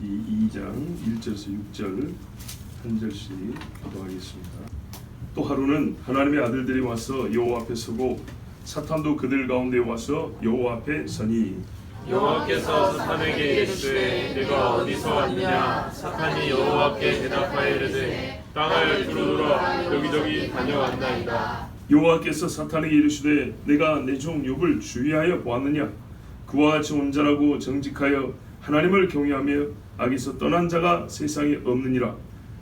이 2장 1절에서 6절 한 절씩 기도하겠습니다. 또 하루는 하나님의 아들들이 와서 여호와 앞에 서고 사탄도 그들 가운데 와서 여호와 앞에 서니 여호와께서 사탄에게 이르시되 내가 어디서 왔느냐. 사탄이 여호와께 대답하여 이르되 땅을 두루두라 여기저기 다녀왔나이다. 여호와께서 사탄에게 이르시되 내가 내 종 욥을 주의하여 보았느냐. 그와 같이 온전하고 정직하여 하나님을 경외하며 악에서 떠난 자가 세상에 없느니라.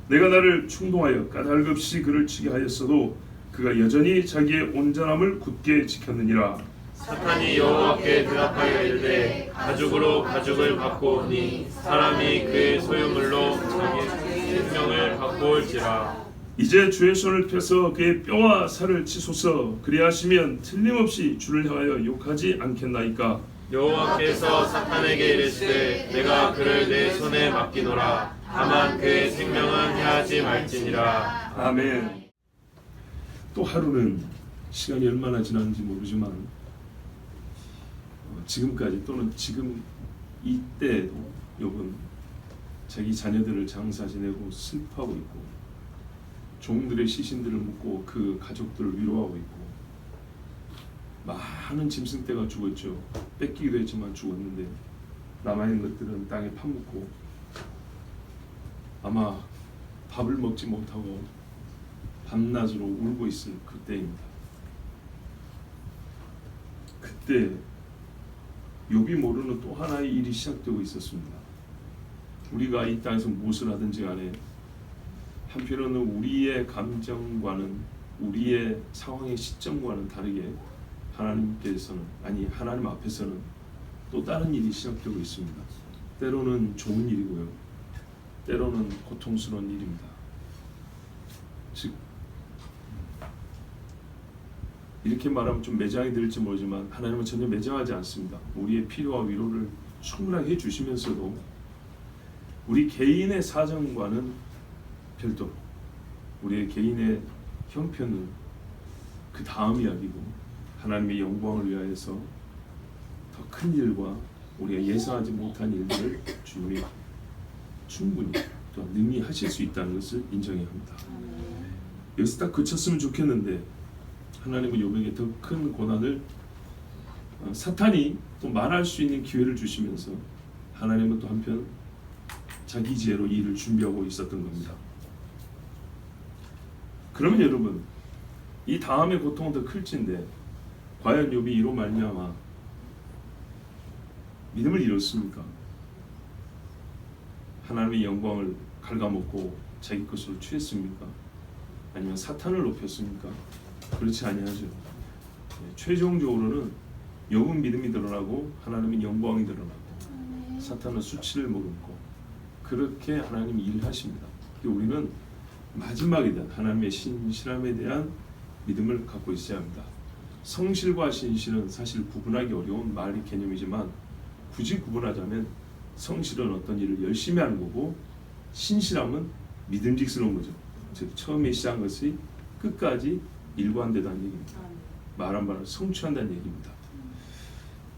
내가 나를 충동하여 까닭없이 그를 치게 하였어도 그가 여전히 자기의 온전함을 굳게 지켰느니라. 사탄이 여호와께 대답하여 이르되 가죽으로 가죽을 갖고 오니 사람이 그의 소유물로 자기 생명을 갖고 올지라. 이제 주의 손을 펴서 그의 뼈와 살을 치소서. 그리하시면 틀림없이 주를 향하여 욕하지 않겠나이까. 여호와께서 사탄에게 이르시되 내가 그를 내 손에 맡기노라. 다만 그의 생명은 해하지 말지니라. 아멘. 또 하루는 시간이 얼마나 지났는지 모르지만 지금까지 또는 지금 이때도 욥은 자기 자녀들을 장사 지내고 슬퍼하고 있고 종들의 시신들을 묻고 그 가족들을 위로하고 있고 많은 짐승떼가 죽었죠. 뺏기기도 했지만 죽었는데 남아있는 것들은 땅에 파묻고 아마 밥을 먹지 못하고 밤낮으로 울고 있을 그때입니다. 그때 욥이 모르는 또 하나의 일이 시작되고 있었습니다. 우리가 이 땅에서 무엇을 하든지 간에 한편으로는 우리의 감정과는 우리의 상황의 시점과는 다르게 하나님께서는 하나님 앞에서는 또 다른 일이 시작되고 있습니다. 때로는 좋은 일이고요. 때로는 고통스러운 일입니다. 즉 이렇게 말하면 좀 매장이 될지 모르지만 하나님은 전혀 매장하지 않습니다. 우리의 필요와 위로를 충분하게 해주시면서도 우리 개인의 사정과는 별도로 우리의 개인의 형편은 그 다음 이야기고 하나님의 영광을 위하여서 더 큰 일과 우리가 예상하지 못한 일들을 주님이 충분히 또 능히 하실 수 있다는 것을 인정해야 합니다. 여기서 딱 그쳤으면 좋겠는데 하나님은 욥에게 더 큰 고난을 사탄이 또 말할 수 있는 기회를 주시면서 하나님은 또 한편 자기 지혜로 이 일을 준비하고 있었던 겁니다. 그러면 여러분 이 다음의 고통은 더 클진데 과연 욥이 이로 말미암아 믿음을 잃었습니까? 하나님의 영광을 갉아먹고 자기 것으로 취했습니까? 아니면 사탄을 높였습니까? 그렇지 아니하죠. 최종적으로는 욥은 믿음이 드러나고 하나님은 영광이 드러나고 사탄은 수치를 머금고 그렇게 하나님이 일하십니다. 우리는 마지막에 대한 하나님의 신실함에 대한 믿음을 갖고 있어야 합니다. 성실과 신실은 사실 구분하기 어려운 말의 개념이지만 굳이 구분하자면 성실은 어떤 일을 열심히 하는 거고 신실함은 믿음직스러운 거죠. 즉 처음에 시작한 것이 끝까지 일관되다는 얘기입니다. 말한 바를 성취한다는 얘기입니다.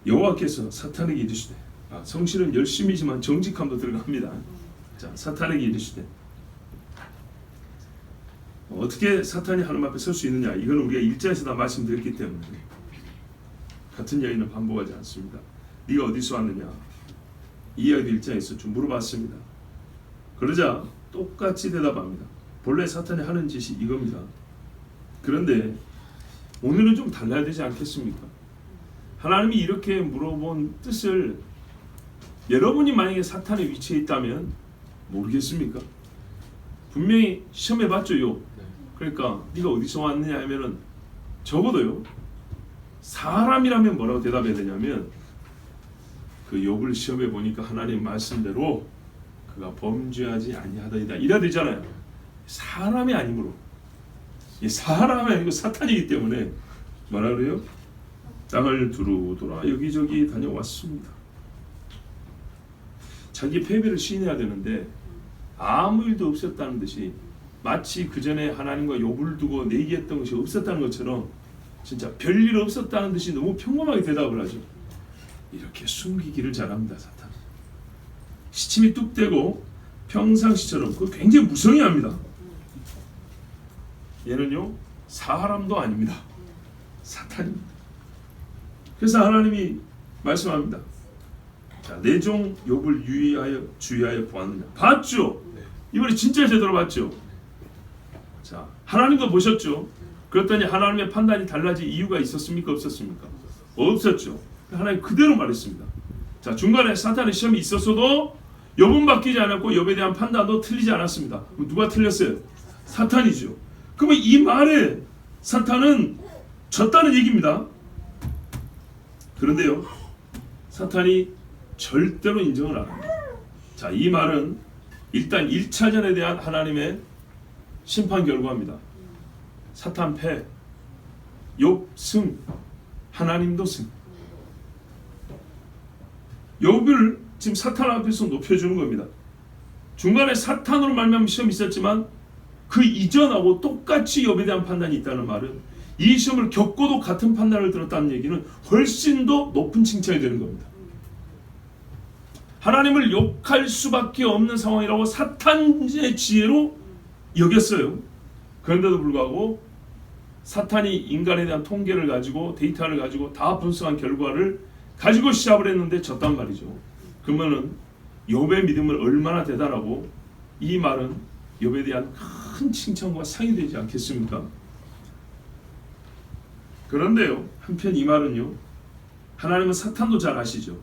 여호와께서 사탄에게 이르시되 성실은 열심이지만 정직함도 들어갑니다. 자, 사탄에게 이르시되 어떻게 사탄이 하나님 앞에 설 수 있느냐? 이건 우리가 1장에서 다 말씀드렸기 때문에 같은 이야기는 반복하지 않습니다. 네가 어디서 왔느냐? 이 이야기도 1장에서 좀 물어봤습니다. 그러자 똑같이 대답합니다. 본래 사탄이 하는 짓이 이겁니다. 그런데 오늘은 좀 달라야 되지 않겠습니까? 하나님이 이렇게 물어본 뜻을 여러분이 만약에 사탄의 위치에 있다면 모르겠습니까? 분명히 시험해봤죠. 그러니까 네가 어디서 왔느냐 하면은 적어도요 사람이라면 뭐라고 대답해야 되냐면 그 욥을 시험해 보니까 하나님 말씀대로 그가 범죄하지 아니하더이다 이래야 되잖아요. 사람이 아니므로 사람이 아니고 사탄이기 때문에 뭐라 그래요? 땅을 두루두라 여기저기 다녀왔습니다. 자기 패배를 시인해야 되는데 아무 일도 없었다는 듯이 마치 그 전에 하나님과 욥을 두고 내기했던 것이 없었다는 것처럼 진짜 별일 없었다는 듯이 너무 평범하게 대답을 하죠. 이렇게 숨기기를 잘합니다. 사탄. 시침이 뚝대고 평상시처럼 그 굉장히 무성의합니다. 얘는요 사람도 아닙니다. 사탄입니다. 그래서 하나님이 말씀합니다. 자, 내 종 욥을 주의하여 보았느냐. 봤죠. 이번에 진짜 제대로 봤죠. 자, 하나님도 보셨죠. 그랬더니 하나님의 판단이 달라질 이유가 있었습니까? 없었습니까? 없었죠. 하나님 그대로 말했습니다. 자, 중간에 사탄의 시험이 있었어도 욥은 바뀌지 않았고 욥에 대한 판단도 틀리지 않았습니다. 그럼 누가 틀렸어요? 사탄이죠. 그러면 이 말에 사탄은 졌다는 얘기입니다. 그런데요, 사탄이 절대로 인정을 안 합니다. 자, 이 말은 일단 1차전에 대한 하나님의 심판 결과입니다. 사탄 패, 욥 승, 하나님도 승. 욥을 지금 사탄 앞에서 높여주는 겁니다. 중간에 사탄으로 말미암아 시험이 있었지만 그 이전하고 똑같이 욥에 대한 판단이 있다는 말은 이 시험을 겪고도 같은 판단을 들었다는 얘기는 훨씬 더 높은 칭찬이 되는 겁니다. 하나님을 욕할 수밖에 없는 상황이라고 사탄의 지혜로 여겼어요. 그런데도 불구하고 사탄이 인간에 대한 통계를 가지고 데이터를 가지고 다 분석한 결과를 가지고 시합을 했는데 졌단 말이죠. 그러면은 욥의 믿음은 얼마나 대단하고 이 말은 욥에 대한 큰 칭찬과 상이 되지 않겠습니까? 그런데요, 한편 이 말은요, 하나님은 사탄도 잘 아시죠.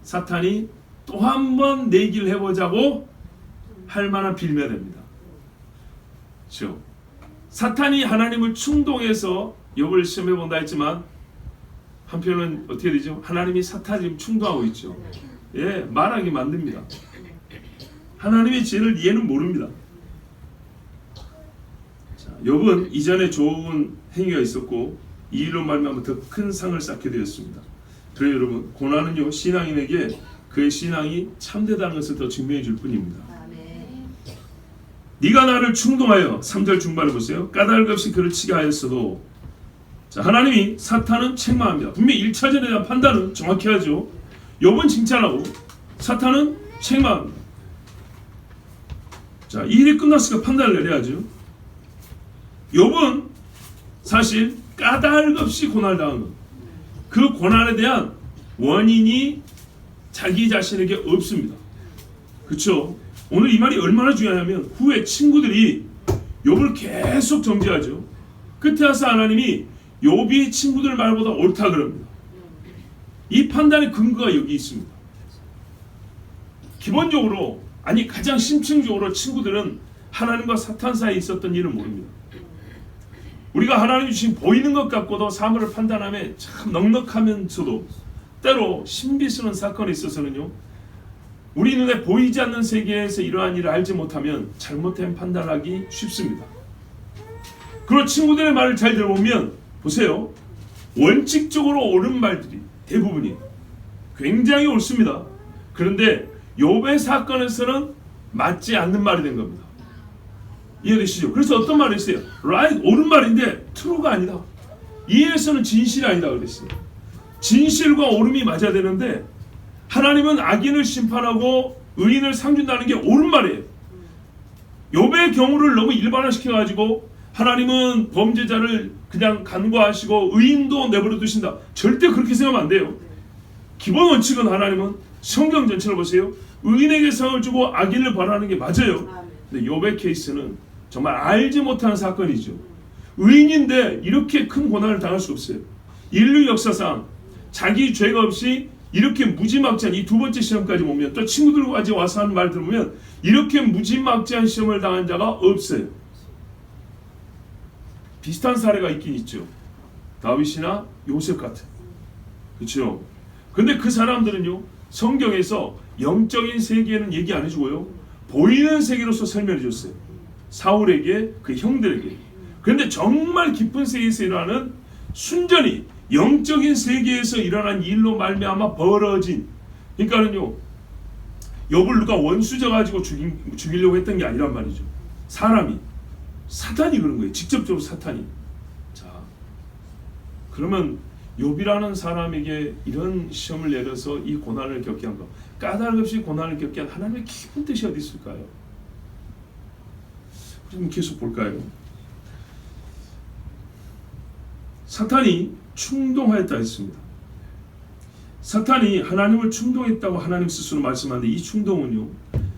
사탄이 또 한 번 내기를 해보자고 할 만한 빌미가 됩니다. 그렇죠? 사탄이 하나님을 충동해서 욥을 시험해 본다 했지만 한편은 어떻게 되죠? 하나님이 사탄을 지금 충동하고 있죠. 예, 말하게 만듭니다. 하나님의 지혜를 얘는 모릅니다. 자, 욥은 이전에 좋은 행위가 있었고 이 일로 말미암아 더 큰 상을 쌓게 되었습니다. 그래요, 여러분, 고난은요 신앙인에게 그의 신앙이 참되다는 것을 더 증명해 줄 뿐입니다. 네가 나를 충동하여 3절 중반을 보세요. 까닭 없이 그를 치게 하였어도, 자, 하나님이 사탄은 책망합니다. 분명히 1차전에 대한 판단은 정확히 하죠. 욥은 칭찬하고 사탄은 책망합니다. 자, 이 일이 끝났으니까 판단을 내려야죠. 욥은 사실 까닭 없이 고난을 당한 것, 그 고난에 대한 원인이 자기 자신에게 없습니다. 그렇죠? 오늘 이 말이 얼마나 중요하냐면 후에 친구들이 욥을 계속 정죄하죠. 끝에 와서 하나님이 욥이 친구들 말보다 옳다 그럽니다. 이 판단의 근거가 여기 있습니다. 기본적으로, 아니 가장 심층적으로 친구들은 하나님과 사탄 사이에 있었던 일을 모릅니다. 우리가 하나님이 주신 보이는 것 같고도 사물을 판단하며 참 넉넉하면서도 때로 신비스러운 사건에 있어서는요, 우리 눈에 보이지 않는 세계에서 이러한 일을 알지 못하면 잘못된 판단하기 쉽습니다. 그리고 친구들의 말을 잘 들어보면 보세요, 원칙적으로 옳은 말들이 대부분이 굉장히 옳습니다. 그런데 욥의 사건에서는 맞지 않는 말이 된 겁니다. 이해되시죠? 그래서 어떤 말을 했어요? right, 옳은 말인데 true가 아니다. 이에서는 진실이 아니다 그랬어요. 진실과 옳음이 맞아야 되는데 하나님은 악인을 심판하고 의인을 상 준다는 게 옳은 말이에요. 욥의 경우를 너무 일반화시켜가지고 하나님은 범죄자를 그냥 간과하시고 의인도 내버려 두신다, 절대 그렇게 생각하면 안 돼요. 기본 원칙은 하나님은 성경 전체를 보세요. 의인에게 상을 주고 악인을 벌하는 게 맞아요. 근데 욥의 케이스는 정말 알지 못하는 사건이죠. 의인인데 이렇게 큰 고난을 당할 수 없어요. 인류 역사상 자기 죄가 없이 이렇게 무지막지한 이 두 번째 시험까지 보면, 또 친구들까지 와서 하는 말 들으면 이렇게 무지막지한 시험을 당한 자가 없어요. 비슷한 사례가 있긴 있죠. 다윗이나 요셉 같은. 그렇죠? 근데 그 사람들은요, 성경에서 영적인 세계는 얘기 안 해주고요, 보이는 세계로서 설명해 줬어요. 사울에게, 그 형들에게. 그런데 정말 깊은 세계에서 일어나는 순전히 영적인 세계에서 일어난 일로 말미암아 벌어진, 그러니까는요, 욥을 누가 원수져 가지고 죽이려고 했던 게 아니란 말이죠. 사람이, 사탄이 그런 거예요. 직접적으로 사탄이. 자, 그러면 욥이라는 사람에게 이런 시험을 내려서 이 고난을 겪게 한 것, 까닭 없이 고난을 겪게 한 하나님의 깊은 뜻이 어디 있을까요? 좀 계속 볼까요? 사탄이 충동하였다 했습니다. 사탄이 하나님을 충동했다고 하나님 스스로 말씀하는데, 이 충동은요,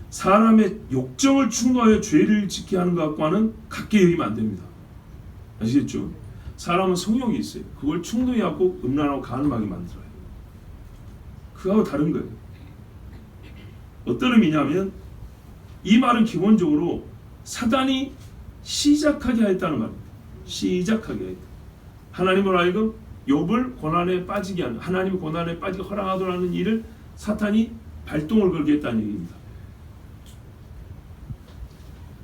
사람의 욕정을 충동하여 죄를 짓게 하는 것과는 같게 여기면 안 됩니다. 아시겠죠? 사람은 성욕이 있어요. 그걸 충동해갖고 음란하고 간음하게 만들어요. 그거하고 다른 거예요. 어떤 의미냐면, 이 말은 기본적으로 사단이 시작하게 하였다는 말입니다. 시작하게 하였다. 하나님을 하여금 욥을 고난에 빠지게 하는, 하나님이 고난에 빠지게 허락하도록 하는 일을 사탄이 발동을 걸게 했다는 얘기입니다.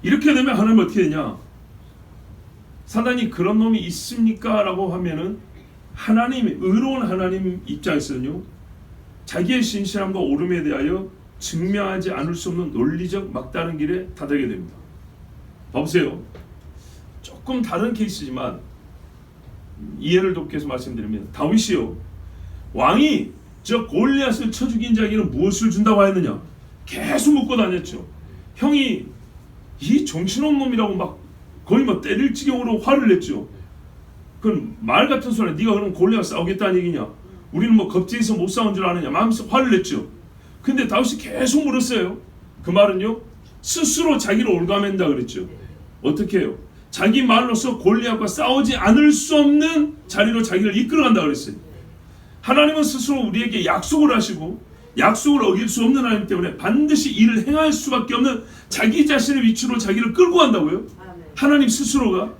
이렇게 되면 하나님은 어떻게 되냐? 사단이 그런 놈이 있습니까? 라고 하면은 하나님, 의로운 하나님 입장에서는요, 자기의 신실함과 옳음에 대하여 증명하지 않을 수 없는 논리적 막다른 길에 다다게 됩니다. 봐보세요. 조금 다른 케이스지만 이해를 돕기 위해서 말씀드리면, 다윗이요, 왕이 저 골리앗을 쳐 죽인 자에게는 무엇을 준다고 하였느냐? 계속 묻고 다녔죠. 형이 이 정신없는 놈이라고 막 거의 뭐 때릴 지경으로 화를 냈죠. 그건 말 같은 소리야. 네가 그럼 골리앗 싸우겠다는 얘기냐? 우리는 뭐 겁쟁이서 못 싸운 줄 아느냐? 마음에서 화를 냈죠. 근데 다윗이 계속 물었어요. 그 말은요, 스스로 자기를 올가맨다 그랬죠. 어떻게 해요? 자기 말로서 골리앗과 싸우지 않을 수 없는 자리로 자기를 이끌어간다 그랬어요. 하나님은 스스로 우리에게 약속을 하시고, 약속을 어길 수 없는 하나님 때문에 반드시 일을 행할 수밖에 없는 자기 자신의 위치로 자기를 끌고 간다고요. 하나님 스스로가.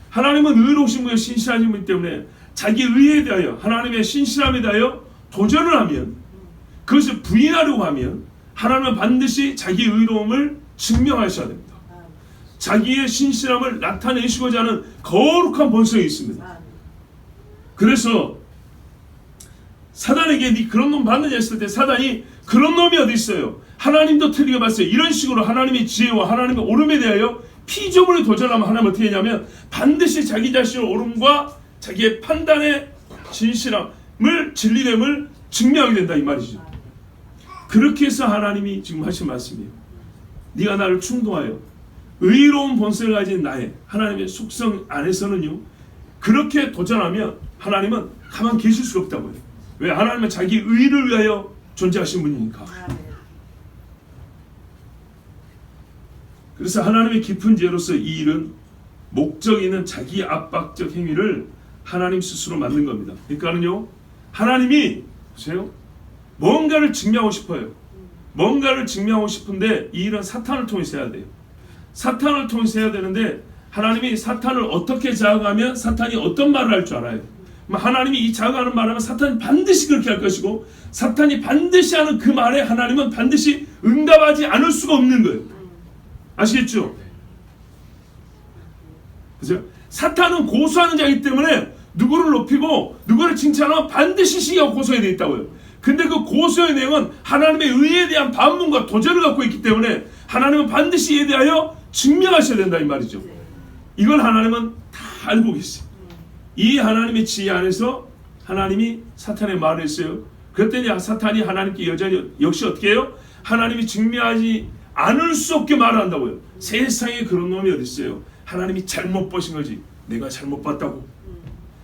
하나님은 의로우신 분의 신실하신 분 때문에 자기 의에 대하여, 하나님의 신실함에 대하여 도전을 하면, 그것을 부인하려고 하면 하나님은 반드시 자기 의로움을 증명하셔야 됩니다. 자기의 신실함을 나타내시고자 하는 거룩한 본성이 있습니다. 그래서 사단에게 네 그런 놈 받느냐 했을 때, 사단이 그런 놈이 어디 있어요? 하나님도 틀리게 봤어요. 이런 식으로 하나님의 지혜와 하나님의 옳음에 대하여 피조물에 도전하면 하나님은 어떻게 하냐면, 반드시 자기 자신의 옳음과 자기의 판단의 진실함을, 진리됨을 증명하게 된다 이 말이죠. 그렇게 해서 하나님이 지금 하신 말씀이에요. 네가 나를 충동하여 의로운 본성을 가진 나의 하나님의 속성 안에서는요, 그렇게 도전하면 하나님은 가만 계실 수가 없다고요. 왜? 하나님은 자기 의를 위하여 존재하신 분이니까. 그래서 하나님의 깊은 지혜로서 이 일은 목적 있는 자기 압박적 행위를 하나님 스스로 만든 겁니다. 그러니까는요, 하나님이 보세요, 뭔가를 증명하고 싶어요. 뭔가를 증명하고 싶은데 이 일은 사탄을 통해서 해야 돼요. 사탄을 통해서 해야 되는데, 하나님이 사탄을 어떻게 자극하면 사탄이 어떤 말을 할 줄 알아요. 하나님이 이 자극하는 말을 하면 사탄이 반드시 그렇게 할 것이고, 사탄이 반드시 하는 그 말에 하나님은 반드시 응답하지 않을 수가 없는 거예요. 아시겠죠? 그죠? 사탄은 고소하는 자이기 때문에 누구를 높이고 누구를 칭찬하면 반드시 시기하고 고소해야 되어 있다고요. 근데 그 고소의 내용은 하나님의 의에 대한 반문과 도전을 갖고 있기 때문에 하나님은 반드시 이에 대하여 증명하셔야 된다 이 말이죠. 이걸 하나님은 다 알고 계세요. 이 하나님의 지혜 안에서 하나님이 사탄의 말을 했어요. 그랬더니 사탄이 하나님께 여전히 역시 어떻게 해요? 하나님이 증명하지 않을 수 없게 말한다고요. 세상에 그런 놈이 어디 있어요? 하나님이 잘못 보신 거지. 내가 잘못 봤다고.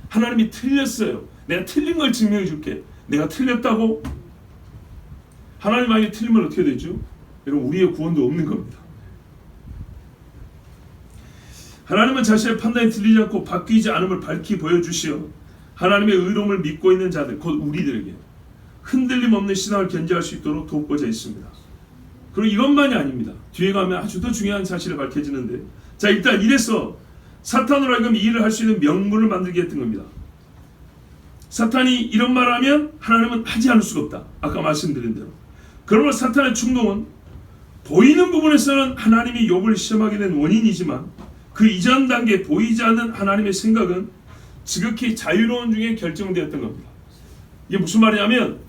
하나님이 틀렸어요. 내가 틀린 걸 증명해 줄게. 내가 틀렸다고. 하나님 만약에 틀리면 어떻게 되죠? 여러분, 우리의 구원도 없는 겁니다. 하나님은 자신의 판단이 틀리지 않고 바뀌지 않음을 밝히 보여주시어 하나님의 의로움을 믿고 있는 자들, 곧 우리들에게 흔들림 없는 신앙을 견지할 수 있도록 돕고자 있습니다. 그리고 이것만이 아닙니다. 뒤에 가면 아주 더 중요한 사실이 밝혀지는데, 자, 일단 이래서 사탄으로 하여금 이 일을 할 수 있는 명분을 만들게 했던 겁니다. 사탄이 이런 말을 하면 하나님은 하지 않을 수가 없다. 아까 말씀드린 대로. 그러므로 사탄의 충동은 보이는 부분에서는 하나님이 욥을 시험하게 된 원인이지만, 그 이전 단계 보이지 않는 하나님의 생각은 지극히 자유로운 중에 결정되었던 겁니다. 이게 무슨 말이냐면,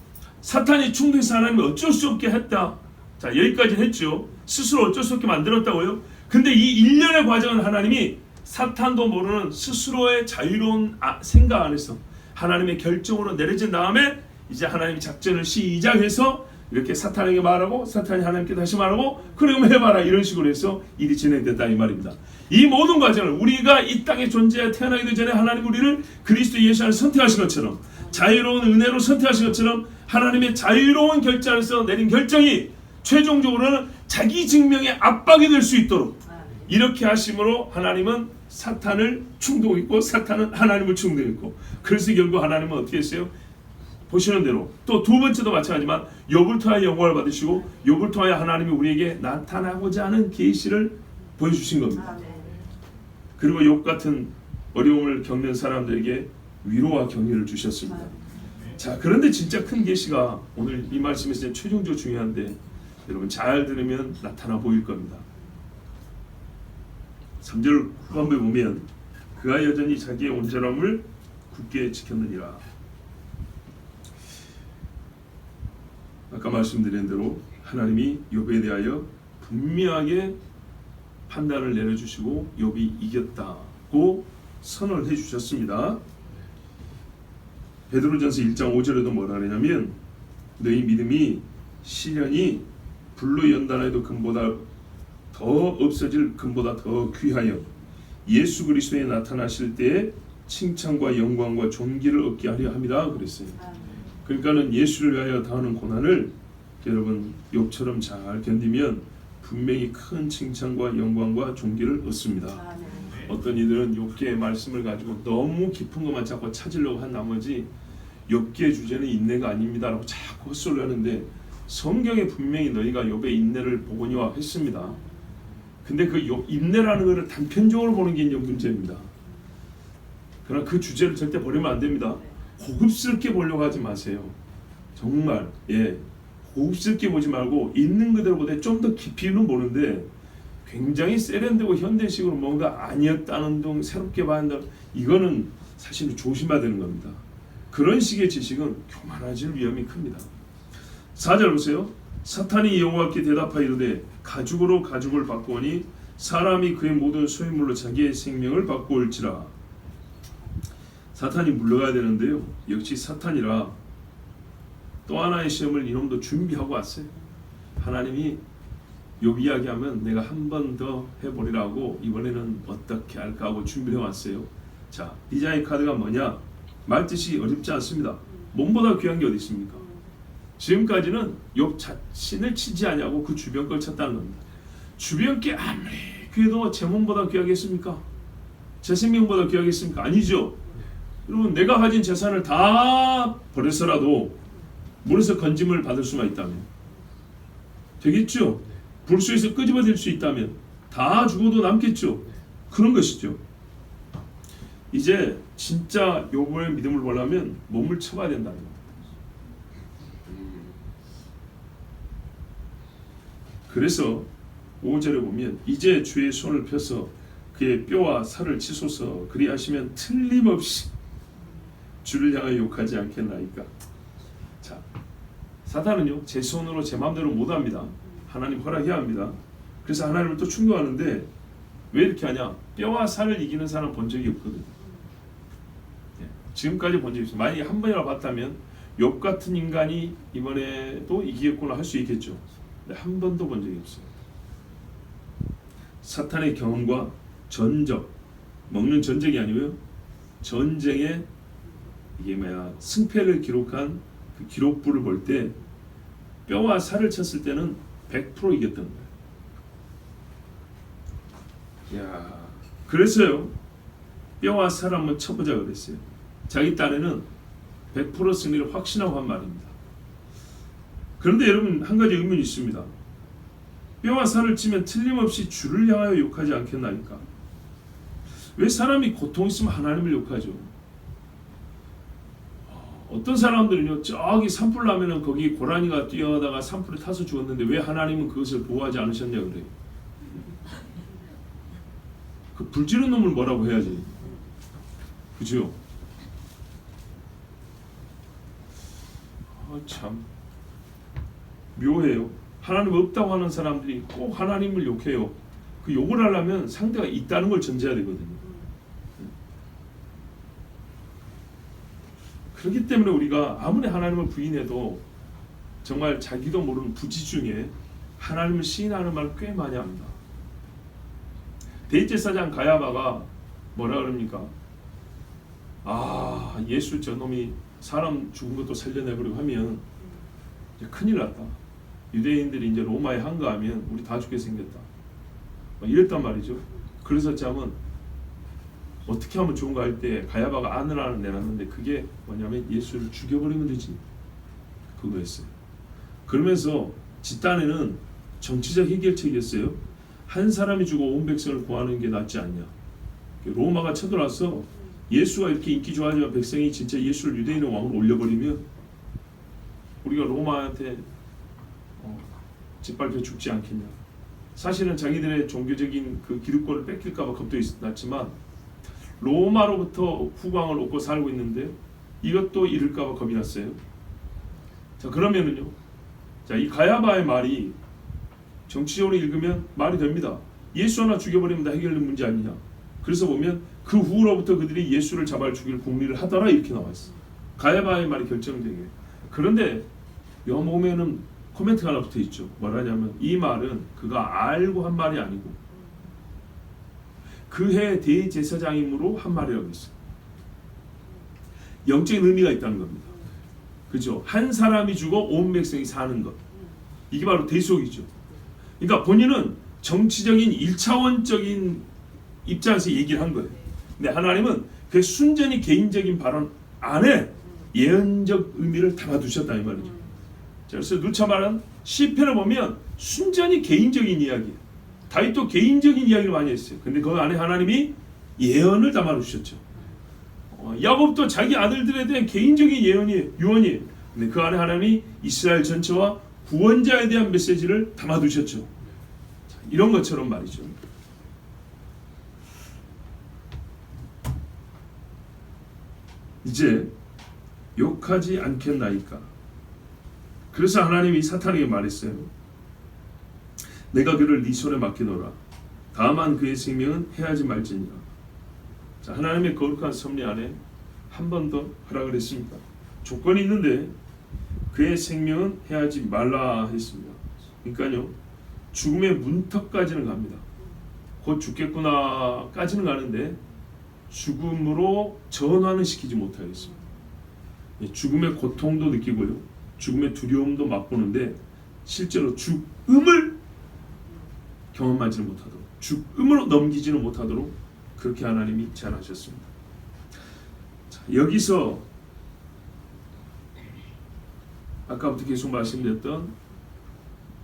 사탄이 충동해서 하나님이 어쩔 수 없게 했다. 자, 여기까지 했죠. 스스로 어쩔 수 없게 만들었다고요. 근데 이 일련의 과정은 하나님이 사탄도 모르는 스스로의 자유로운 생각 안에서 하나님의 결정으로 내려진 다음에 이제 하나님이 작전을 시작해서 이렇게 사탄에게 말하고 사탄이 하나님께 다시 말하고 그럼 해봐라 이런 식으로 해서 일이 진행됐다 이 말입니다. 이 모든 과정을 우리가 이 땅에 존재해 태어나기도 전에 하나님 우리를 그리스도 예수 안에 선택하신 것처럼 자유로운 은혜로 선택하신 것처럼 하나님의 자유로운 결정 안에서 내린 결정이 최종적으로는 자기 증명의 압박이 될 수 있도록 이렇게 하심으로 하나님은 사탄을 충동했고 사탄은 하나님을 충동했고 그래서 결국 하나님은 어떻게 했어요? 보시는 대로 또 두 번째도 마찬가지지만 욥을 통하여 영광을 받으시고 욥을 통하여 하나님이 우리에게 나타나고자 하는 계시를 보여주신 겁니다. 그리고 욥 같은 어려움을 겪는 사람들에게 위로와 격려를 주셨습니다. 자, 그런데 진짜 큰 계시가 오늘 이 말씀에서 최종적으로 중요한데 여러분 잘 들으면 나타나 보일 겁니다. 3절 후반부에 보면 그가 여전히 자기의 온전함을 굳게 지켰느니라. 아까 말씀드린 대로 하나님이 욥에 대하여 분명하게 판단을 내려주시고 욥이 이겼다고 선언을 해주셨습니다. 베드로전서 1장 5절에도 뭐라 그러냐면 너희 믿음이 시련이 불로 연단해도 금보다 더 없어질 금보다 더 귀하여 예수 그리스도에 나타나실 때에 칭찬과 영광과 존귀를 얻게 하려 합니다. 그랬어요. 그러니까는 예수를 위하여 당하는 고난을 여러분 욥처럼 잘 견디면 분명히 큰 칭찬과 영광과 존귀를 얻습니다. 어떤 이들은 욥기의 말씀을 가지고 너무 깊은 것만 자꾸 찾으려고 한 나머지 욥기의 주제는 인내가 아닙니다라고 자꾸 헛소리를 하는데 성경에 분명히 너희가 욥의 인내를 보거니와 했습니다. 근데 그 인내라는 것을 단편적으로 보는 게 이제 문제입니다. 그러나 그 주제를 절대 버리면 안 됩니다. 고급스럽게 보려고 하지 마세요. 정말 고급스럽게 보지 말고 있는 그대로 보되 좀 더 깊이는 보는데 굉장히 세련되고 현대식으로 뭔가 아니었다는 둥 새롭게 봐한다 이거는 사실은 조심해야 되는 겁니다. 그런 식의 지식은 교만해질 위험이 큽니다. 4절 보세요. 사탄이 여호와께 대답하여 이르되 가죽으로 가죽을 바꾸오니 사람이 그의 모든 소유물로 자기의 생명을 바꾸올지라. 사탄이 물러가야 되는데요. 역시 사탄이라 또 하나의 시험을 이놈도 준비하고 왔어요. 하나님이 욥 이야기하면 내가 한 번 더 해보리라고 이번에는 어떻게 할까 하고 준비해 왔어요. 자, 디자인 카드가 뭐냐? 말뜻이 어렵지 않습니다. 몸보다 귀한 게 어디 있습니까? 지금까지는 욥 자신을 치지 아니하고 그 주변 걸 쳤다는 겁니다. 주변 게 아무리 귀해도 제 몸보다 귀하겠습니까? 제 생명보다 귀하겠습니까? 아니죠. 여러분 내가 가진 재산을 다 버려서라도 물에서 건짐을 받을 수만 있다면 되겠죠. 불수에서 끄집어낼 수 있다면 다 죽어도 남겠죠. 그런 것이죠. 이제 진짜 욥의 믿음을 보려면 몸을 쳐봐야 된다는 겁니다. 그래서 5절에 보면 이제 주의 손을 펴서 그의 뼈와 살을 치소서 그리하시면 틀림없이 주를 향하여 욕하지 않겠나이까. 자, 사탄은요 제 손으로 제 마음대로 못합니다. 하나님 허락해야 합니다. 그래서 하나님을 또 충고하는데 왜 이렇게 하냐? 뼈와 살을 이기는 사람 본 적이 없거든요. 지금까지 본 적이 없어요. 만약에 한 번이라도 봤다면 욥 같은 인간이 이번에도 이기겠구나 할 수 있겠죠. 근데 한 번도 본 적이 없어요. 사탄의 경험과 전적, 먹는 전적이 아니고요. 전쟁의 이게 승패를 기록한 그 기록부를 볼 때 뼈와 살을 쳤을 때는 100% 이겼던 거예요. 야, 그래서요. 뼈와 살 한번 쳐보자 그랬어요. 자기 딴에는 100% 승리를 확신하고 한 말입니다. 그런데 여러분 한 가지 의문이 있습니다. 뼈와 살을 치면 틀림없이 주를 향하여 욕하지 않겠나니까? 왜 사람이 고통 있으면 하나님을 욕하죠? 어떤 사람들은요 저기 산불 나면은 거기 고라니가 뛰어가다가 산불에 타서 죽었는데 왜 하나님은 그것을 보호하지 않으셨냐 그래요. 그 불지른 놈을 뭐라고 해야지, 그죠? 참 묘해요. 하나님 없다고 하는 사람들이 꼭 하나님을 욕해요. 그 욕을 하려면 상대가 있다는 걸 전제해야 되거든요. 그렇기 때문에 우리가 아무리 하나님을 부인해도 정말 자기도 모르는 부지 중에 하나님을 시인하는 말을 꽤 많이 합니다. 대제사장 가야바가 뭐라 그럽니까? 아, 예수 저놈이 사람 죽은 것도 살려내버리고 하면 이제 큰일 났다. 유대인들이 이제 로마에 항거하면 우리 다 죽게 생겼다. 이랬단 말이죠. 그래서 참은 어떻게 하면 좋은가 할 때 가야바가 안을 하나 내놨는데 그게 뭐냐면 예수를 죽여버리면 되지. 그거였어요. 그러면서 집단에는 정치적 해결책이었어요. 한 사람이 죽어 온 백성을 구하는 게 낫지 않냐. 로마가 쳐들어와서 예수가 이렇게 인기 좋아하지만 백성이 진짜 예수를 유대인의 왕으로 올려버리면 우리가 로마한테 짓밟혀 죽지 않겠냐. 사실은 자기들의 종교적인 그 기득권을 뺏길까봐 겁도 났지만 로마로부터 후광을 얻고 살고 있는데 이것도 잃을까봐 겁이 났어요. 자, 그러면은요, 자, 이 가야바의 말이 정치적으로 읽으면 말이 됩니다. 예수 하나 죽여버리면 다 해결된 문제 아니냐. 그래서 보면 그 후로부터 그들이 예수를 잡아 죽일 궁리를 하더라 이렇게 나와 있어. 가야바의 말이 결정되게. 그런데 요몸에는 코멘트가 하나 붙어 있죠. 뭐라냐면 이 말은 그가 알고 한 말이 아니고 그해 대제사장이므로 한 말이라고 했어요. 영적인 의미가 있다는 겁니다. 그죠? 한 사람이 죽어 온 백성이 사는 것. 이게 바로 대속이죠. 그러니까 본인은 정치적인 1차원적인 입장에서 얘기를 한 거예요. 근데 하나님은 그 순전히 개인적인 발언 안에 예언적 의미를 담아두셨다 이 말이죠. 자, 그래서 누차 말한 시편을 보면 순전히 개인적인 이야기. 다윗도 개인적인 이야기를 많이 했어요. 근데 그 안에 하나님이 예언을 담아두셨죠. 야곱도 자기 아들들에 대한 개인적인 유언이에요. 근데 그 안에 하나님이 이스라엘 전체와 구원자에 대한 메시지를 담아두셨죠. 이런 것처럼 말이죠. 이제 욕하지 않겠나이까. 그래서 하나님이 사탄에게 말했어요. 내가 그를 네 손에 맡기노라. 다만 그의 생명은 해하지 말지니라. 자, 하나님의 거룩한 섭리 안에 한 번 더 허락을 했습니다. 조건이 있는데 그의 생명은 해하지 말라 했습니다. 그러니까요, 죽음의 문턱까지는 갑니다. 곧 죽겠구나까지는 가는데 죽음으로 전환을 시키지 못하겠습니다. 죽음의 고통도 느끼고요, 죽음의 두려움도 맛보는데 실제로 죽음을 경험하지는 못하도록, 죽음으로 넘기지는 못하도록 그렇게 하나님이 제안하셨습니다. 자, 여기서 아까부터 계속 말씀드렸던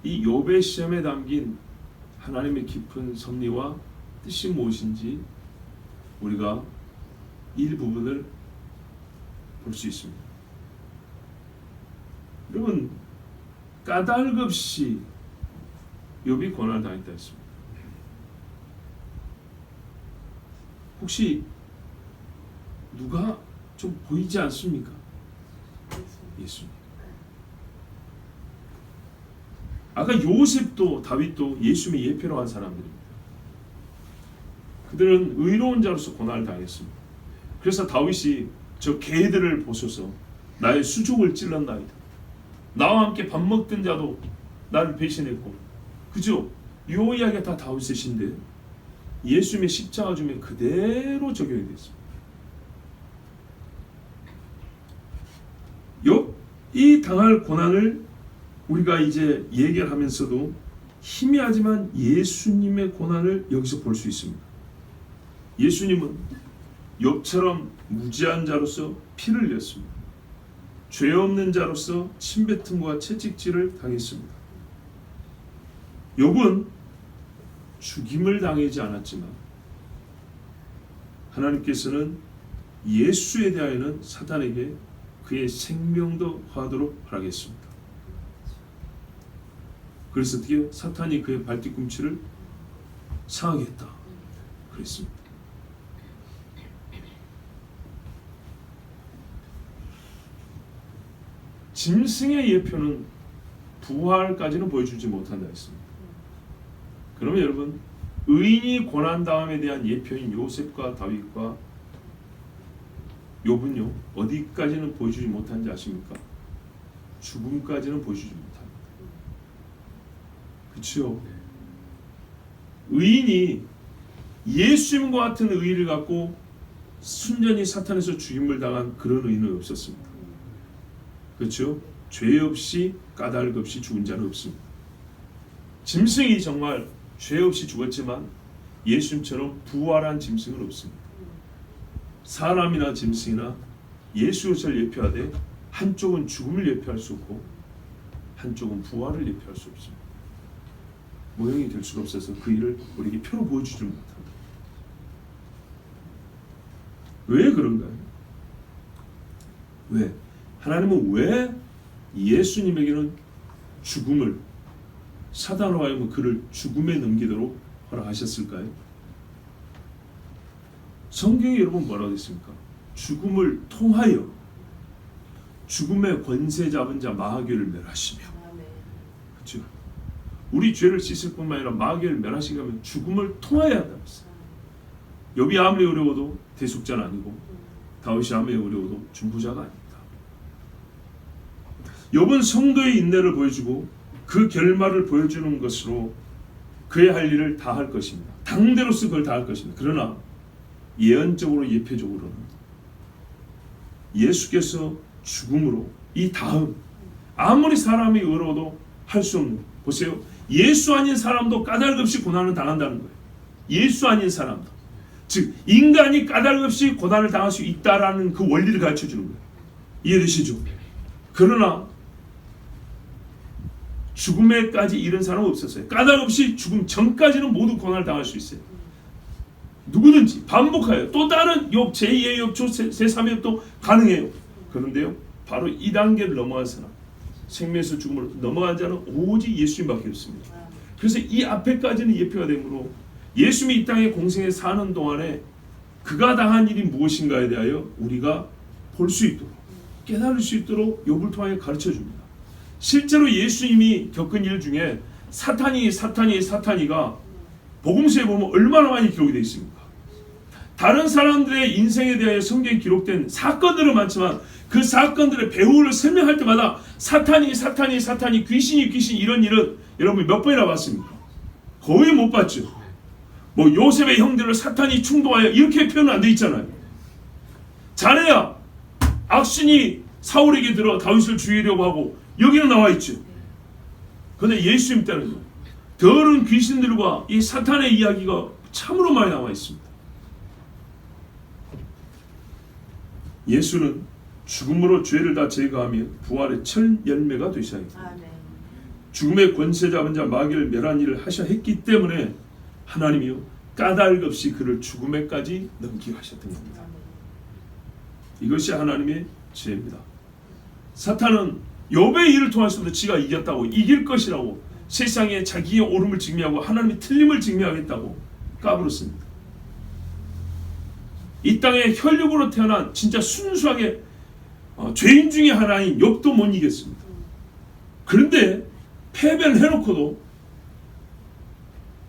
이 욥의 시험에 담긴 하나님의 깊은 섭리와 뜻이 무엇인지 우리가 일부분을 볼 수 있습니다. 여러분, 까닭없이 욥이 고난을 당했다 했습니다. 혹시 누가 좀 보이지 않습니까? 예수님. 아까 요셉도 다윗도 예수님의 예표로 한 사람들입니다. 그들은 의로운 자로서 고난을 당했습니다. 그래서 다윗이 저 개들을 보소서 나의 수족을 찔렀나이다. 나와 함께 밥 먹던 자도 나를 배신했고, 그죠? 이 이야기가 다 다윗의 시인데 예수님의 십자가 중에 그대로 적용이 됐습니다. 이 당할 고난을 우리가 이제 얘기를 하면서도 희미하지만 예수님의 고난을 여기서 볼 수 있습니다. 예수님은 욥처럼 무지한 자로서 피를 흘렸습니다. 죄 없는 자로서 침뱉음과 채찍질을 당했습니다. 욥은 죽임을 당하지 않았지만 하나님께서는 예수에 대하여는 사탄에게 그의 생명도 화하도록 허락했습니다. 그래서 드디어 사탄이 그의 발뒤꿈치를 상하게 했다 그랬습니다. 짐승의 예표는 부활까지는 보여주지 못한다 했습니다. 그러면 여러분, 의인이 고난다움에 대한 예표인 요셉과 다윗과 욥은요 어디까지는 보여주지 못한지 아십니까? 죽음까지는 보여주지 못합니다. 그렇죠? 의인이 예수님과 같은 의의를 갖고 순전히 사탄에서 죽임을 당한 그런 의인은 없었습니다. 그렇죠? 죄 없이 까닭 없이 죽은 자는 없습니다. 짐승이 정말 죄 없이 죽었지만 예수님처럼 부활한 짐승은 없습니다. 사람이나 짐승이나 예수 그리스도를 예표하되 한쪽은 죽음을 예표할 수 없고 한쪽은 부활을 예표할 수 없습니다. 모형이 될 수가 없어서 그 일을 우리에게 표로 보여주지 못합니다. 왜 그런가요? 왜? 하나님은 왜 예수님에게는 죽음을 사단으로 하여금 그를 죽음에 넘기도록 허락하셨을까요? 성경에 여러분 뭐라고 했습니까? 죽음을 통하여 죽음의 권세 잡은 자 마귀를 멸하시며, 그렇죠? 우리 죄를 씻을 뿐만 아니라 마귀를 멸하시게 하면 죽음을 통하여야 한다고 했어요. 욥이 아무리 어려워도 대속자는 아니고 다윗이 아무리 어려워도 중보자가 아닙니다. 욥은 성도의 인내를 보여주고 그 결말을 보여주는 것으로 그의 할 일을 다 할 것입니다. 당대로서 그걸 다 할 것입니다. 그러나 예언적으로 예표적으로는 예수께서 죽음으로 이 다음 아무리 사람이 어려워도 할 수 없는, 보세요, 예수 아닌 사람도 까닭 없이 고난을 당한다는 거예요. 예수 아닌 사람도, 즉 인간이 까닭 없이 고난을 당할 수 있다라는 그 원리를 가르쳐 주는 거예요. 이해되시죠? 그러나 죽음에까지 이른 사람은 없었어요. 까닭 없이 죽음 전까지는 모두 고난을 당할 수 있어요. 누구든지 반복하여 또 다른 욥 제2의 욥 제3의 욥도 가능해요. 그런데요 바로 이 단계를 넘어간 사람, 생명에서 죽음으로 넘어간 자는 오직 예수님밖에 없습니다. 그래서 이 앞에까지는 예표가 되므로 예수님이 이 땅에 공생에 사는 동안에 그가 당한 일이 무엇인가에 대하여 우리가 볼 수 있도록 깨달을 수 있도록 욥을 통해 가르쳐 줍니다. 실제로 예수님이 겪은 일 중에 사탄이가 복음서에 보면 얼마나 많이 기록이 되어 있습니까? 다른 사람들의 인생에 대하여 성경에 기록된 사건들은 많지만 그 사건들의 배후를 설명할 때마다 사탄이 귀신이 이런 일은 여러분 몇 번이나 봤습니까? 거의 못 봤죠. 뭐 요셉의 형들을 사탄이 충동하여 이렇게 표현은 안 돼 있잖아요. 자네야 악신이 사울에게 들어 다윗을 죽이려고 하고 여기는 나와 있죠. 그런데 예수님 때는요 더러운 귀신들과 이 사탄의 이야기가 참으로 많이 나와 있습니다. 예수는 죽음으로 죄를 다 제거하며 부활의 첫 열매가 되셔야 합니다. 죽음의 권세 잡은 자 마귀를 멸한 일을 하셔야 했기 때문에 하나님이요 까닭 없이 그를 죽음에까지 넘기게 하셨던 겁니다. 이것이 하나님의 지혜입니다. 사탄은 욥의 일을 통해서도 지가 이겼다고, 이길 것이라고, 세상에 자기의 옳음을 증명하고 하나님의 틀림을 증명하겠다고 까불었습니다. 이 땅에 혈육으로 태어난 진짜 순수하게 죄인 중에 하나인 욥도 못 이겼습니다. 그런데 패배를 해놓고도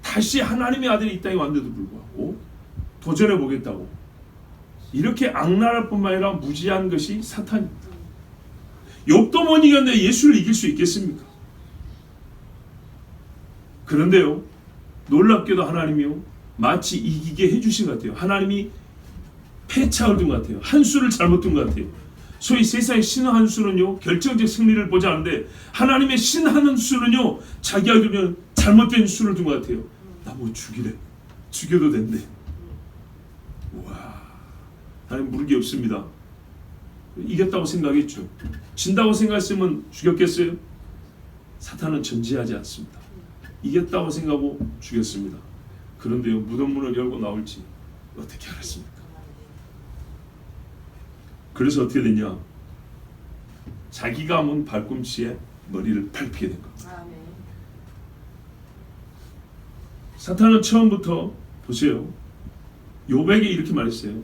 다시 하나님의 아들이 이 땅에 왔는데도 불구하고 도전해 보겠다고 이렇게 악랄할 뿐만 아니라 무지한 것이 사탄입니다. 욥도 못 이겼는데 예수를 이길 수 있겠습니까? 그런데요 놀랍게도 하나님이요 마치 이기게 해주신 것 같아요. 하나님이 패착을 둔 것 같아요. 한 수를 잘못 둔 것 같아요. 소위 세상의 신 한 수는요 결정적 승리를 보지 않는데 하나님의 신 한 수는요 자기가 그냥 잘못된 수를 둔 것 같아요. 나 뭐 죽이래, 죽여도 된대. 와, 하나님 물은 게 없습니다. 이겼다고 생각했죠. 진다고 생각했으면 죽였겠어요? 사탄은 전지하지 않습니다. 이겼다고 생각하고 죽였습니다. 그런데요 무덤 문을 열고 나올지 어떻게 알았습니까? 그래서 어떻게 됐냐? 자기가 문 발꿈치에 머리를 밟히게 된 겁니다. 사탄은 처음부터 보세요. 욥에게 이렇게 말했어요.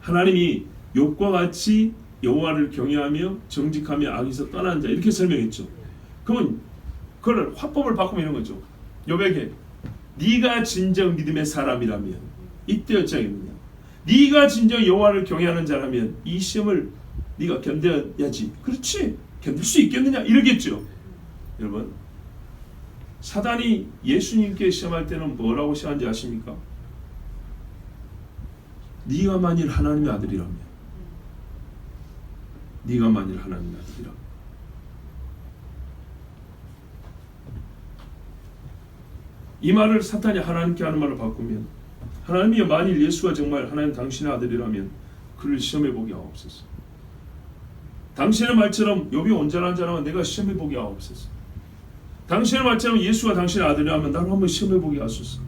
하나님이 욥과 같이 여호와를 경외하며 정직하며 악에서 떠난 자 이렇게 설명했죠. 그러면 그걸 화법을 바꾸면 이런 거죠. 욥에게 네가 진정 믿음의 사람이라면 이때 어찌하겠느냐? 네가 진정 여호와를 경외하는 자라면 이 시험을 네가 견뎌야지. 그렇지, 견딜 수 있겠느냐 이러겠죠. 여러분, 사단이 예수님께 시험할 때는 뭐라고 시험하는지 아십니까? 네가 만일 하나님의 아들이라면, 네가 만일 하나님의 아들이라면, 이 말을 사탄이 하나님께 하는 말을 바꾸면, 하나님이 만일 예수가 정말 하나님 당신의 아들이라면 그를 시험해 보게 하옵소서. 당신의 말처럼 욥이 온전한 자라면 내가 시험해 보게 하옵소서. 당신의 말처럼 예수가 당신의 아들이라면 나를 한번 시험해 보게 하소서.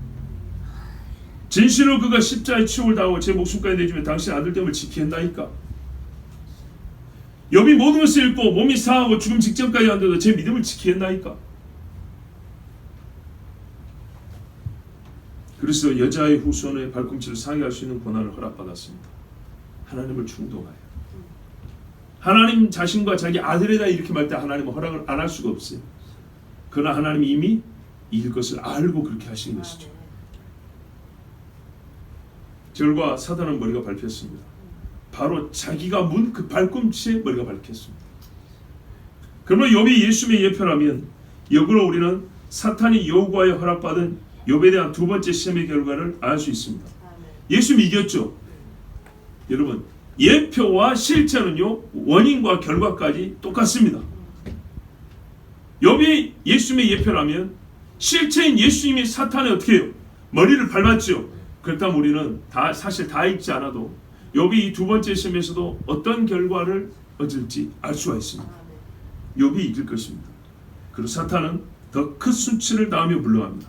진실로 그가 십자가에 치욕을 당하고 제 목숨까지 내주며 당신 아들됨을 지키겠나이까? 욥이 모든 것을 잃고 몸이 상하고 죽음 직전까지 한데도 제 믿음을 지키겠나이까? 그래서 여자의 후손의 발꿈치를 상해할 수 있는 권한을 허락받았습니다. 하나님을 충동하여. 하나님 자신과 자기 아들에다 이렇게 말 때 하나님은 허락을 안 할 수가 없어요. 그러나 하나님이 이미 이길 것을 알고 그렇게 하신 것이죠. 결과 사단은 머리가 밟혔습니다. 바로 자기가 문 그 발꿈치에 머리가 밟혔습니다. 그러면 욥이 예수님의 예표라면 역으로 우리는 사탄이 여호와의 허락받은 욥에 대한 두 번째 시험의 결과를 알 수 있습니다. 예수님이 이겼죠. 여러분, 예표와 실체는요, 원인과 결과까지 똑같습니다. 욥이 예수님의 예표라면 실체인 예수님이 사탄에 어떻게 해요? 머리를 밟았죠. 그렇다면 우리는 사실 다 읽지 않아도 욥이 이 두 번째 시험에서도 어떤 결과를 얻을지 알 수가 있습니다. 욥이 이길 것입니다. 그리고 사탄은 더 큰 수치를 당하며 물러갑니다.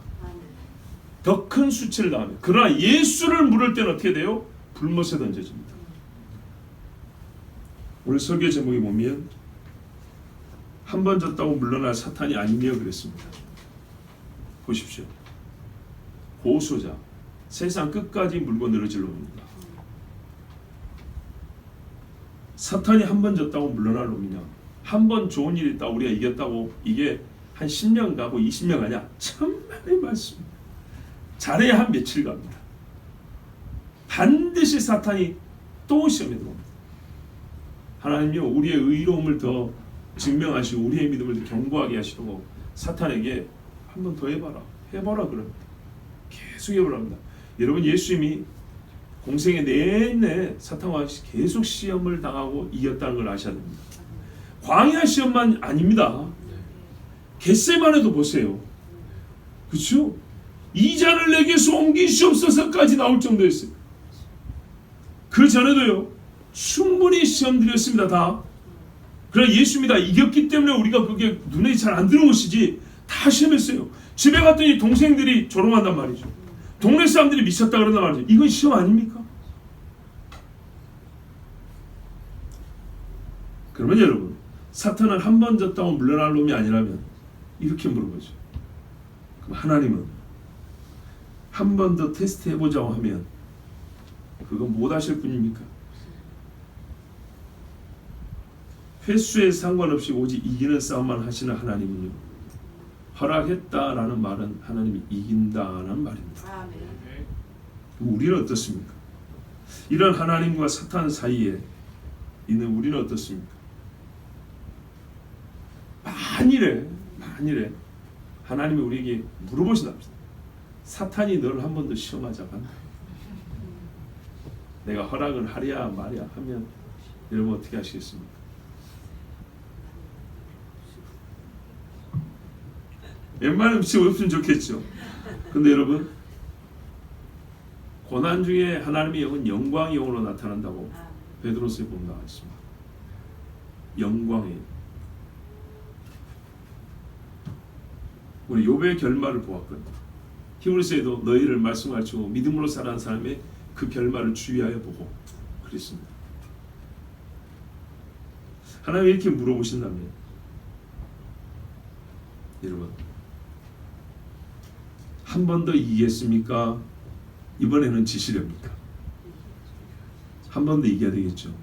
더 큰 수치를 당하며. 그러나 예수를 물을 때는 어떻게 돼요? 불못에 던져집니다. 오늘 설교 제목이 보면 한 번 졌다고 물러날 사탄이 아니며 그랬습니다. 보십시오. 고소자, 세상 끝까지 물고 늘어질 놈입니다. 사탄이 한 번 졌다고 물러날 놈이냐? 한 번 좋은 일이 있다고 우리가 이겼다고 이게 한 10년 가고 20년 가냐? 참말의 말씀. 잘해야 한 며칠 갑니다. 반드시 사탄이 또 시험에 들어옵니다. 하나님요, 우리의 의로움을 더 증명하시고 우리의 믿음을 더 견고하게 하시려고 사탄에게 한 번 더 해봐라 그럽니다. 계속 해보라 합니다. 여러분, 예수님이 공생의 내내 사탄과 계속 시험을 당하고 이겼다는 걸 아셔야 됩니다. 광야 시험만 아닙니다. 겟세마네도 보세요. 그렇죠? 이 잔을 내게서 옮기시옵소서까지 나올 정도였어요. 그 전에도요, 충분히 시험 드렸습니다. 다. 그러나 예수님이 다 이겼기 때문에 우리가 그게 눈에 잘 안 들어오시지, 다 시험했어요. 집에 갔더니 동생들이 조롱한단 말이죠. 동네 사람들이 미쳤다 그런단 말이죠. 이건 시험 아닙니까? 그러면 여러분, 사탄은 한 번 졌다고 물러날 놈이 아니라면 이렇게 물어보죠. 그럼 하나님은 한 번 더 테스트 해보자고 하면 그거 못 하실 분입니까? 횟수에 상관없이 오직 이기는 싸움만 하시는 하나님은요, 허락했다라는 말은 하나님이 이긴다는 말입니다. 그럼 우리는 어떻습니까? 이런 하나님과 사탄 사이에 있는 우리는 어떻습니까? 만일에 하나님이 우리에게 물어보신답니다. 사탄이 너를 한 번 더 시험하자고 한다. 내가 허락을 하랴 말랴 하면 여러분 어떻게 하시겠습니까? 웬만하면 없으면 좋겠죠. 근데 여러분, 고난 중에 하나님의 영은 영광의 영으로 나타난다고 베드로서에 보면 나와 있습니다. 영광의 영. 우리 욥의 결말을 보았거든요. 히브리서에도 너희를 말씀 가르치고 믿음으로 살아가는 사람의 그 결말을 주의하여 보고 그랬습니다. 하나님이 이렇게 물어보신다면 여러분, 한 번 더 이기겠습니까? 이번에는 지시렵니까? 한 번 더 이겨야 되겠죠.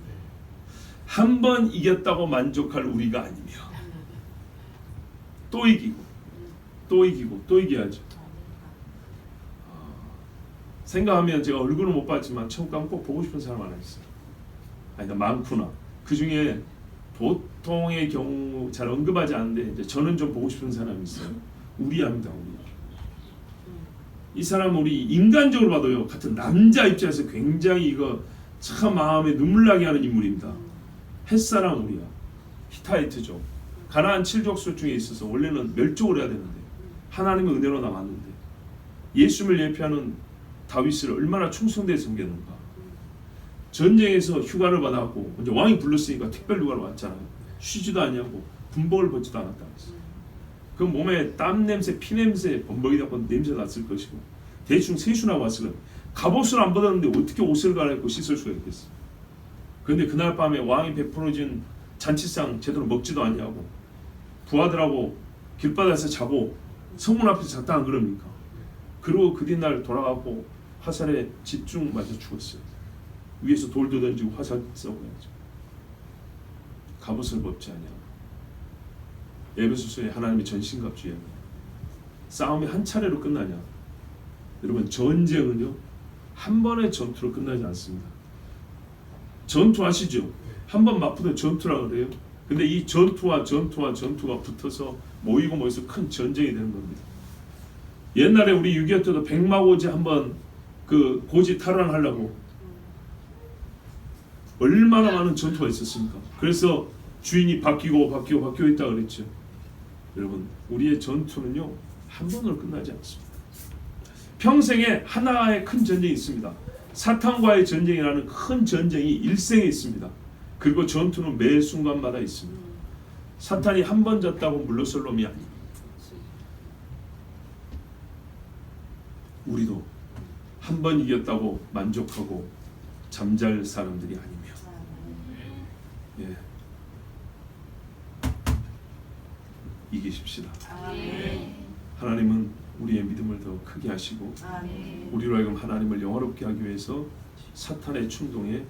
한 번 이겼다고 만족할 우리가 아니며 또 이기고 또 이겨야죠. 생각하면 제가 얼굴은 못 봤지만 천국 가면 꼭 보고 싶은 사람 하나 있어요. 아니다, 많구나. 그 중에 보통의 경우 잘 언급하지 않는데 이제 저는 좀 보고 싶은 사람이 있어요. 우리아입니다. 우리아. 이 사람 우리 인간적으로 봐도요, 같은 남자 입장에서 굉장히 이거 참 마음에 눈물 나게 하는 인물입니다. 햇사람 우리아, 히타이트족, 가나안 7족속 중에 있어서 원래는 멸족을 해야 되는데 하나님의 은혜로 남았는데 예수님을 예표하는 다윗을 얼마나 충성되게 섬겼는가. 전쟁에서 휴가를 받아갖고 이제 왕이 불렀으니까 특별 휴가를 왔잖아요. 쉬지도 않냐고 군복을 벗지도 않았다고 했어요. 그 몸에 땀 냄새, 피 냄새, 범벅이다 보니 냄새 났을 것이고 대충 세수나 왔을 거예요. 갑옷을 안 벗었는데 어떻게 옷을 갈아입고 씻을 수가 있겠어요. 그런데 그날 밤에 왕이 베풀어진 잔치상 제대로 먹지도 않냐고 부하들하고 길바닥에서 자고 성문 앞에서 잤다 안 그럽니까? 그리고 그 뒤날 돌아가고 화살에 집중 맞아 죽었어요. 위에서 돌도 던지고 화살 쏘고야죠. 갑옷을 벗지 않냐고. 에베소서의 하나님의 전신갑주예요. 싸움이 한 차례로 끝나냐? 여러분, 전쟁은요 한 번의 전투로 끝나지 않습니다. 전투 아시죠? 한 번 맞붙으면 전투라 그래요. 근데 이 전투가 붙어서 모여서 큰 전쟁이 되는 겁니다. 옛날에 우리 6.25 때도 백마고지 한번 그 고지 탈환하려고 얼마나 많은 전투가 있었습니까? 그래서 주인이 바뀌고 있다 그랬죠. 여러분, 우리의 전투는요 한 번으로 끝나지 않습니다. 평생에 하나의 큰 전쟁이 있습니다. 사탄과의 전쟁이라는 큰 전쟁이 일생에 있습니다. 그리고 전투는 매 순간마다 있습니다. 사탄이 한 번 졌다고 물러설 놈이 아닙니다. 우리도 한 번 이겼다고 만족하고 잠잘 사람들이 아니며, 예, 이기십시다. 하나님은 우리의 믿음을 더 크게 하시고 우리로 하여금 하나님을 영화롭게 하기 위해서 사탄의 충동에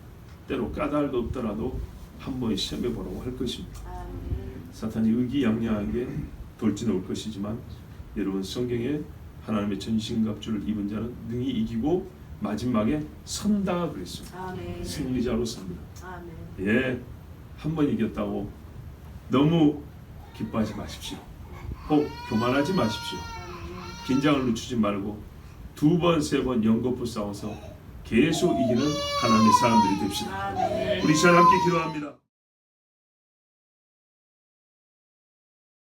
때로 까닭도 없더라도 한 번 시험해 보라고 할 것입니다. 사탄이 의기양양하게 돌진해 올 것이지만 여러분, 성경에 하나님의 전신갑주를 입은 자는 능히 이기고 마지막에 선다 그랬습니다. 승리자로 섭니다. 예, 한 번 이겼다고 너무 기뻐하지 마십시오. 혹 교만하지 마십시오. 긴장을 늦추지 말고 2번, 3번 연거푸 싸워서 계속 이기는 하나님의 사람들이 됩시다. 우리 시간 함께 기도합니다.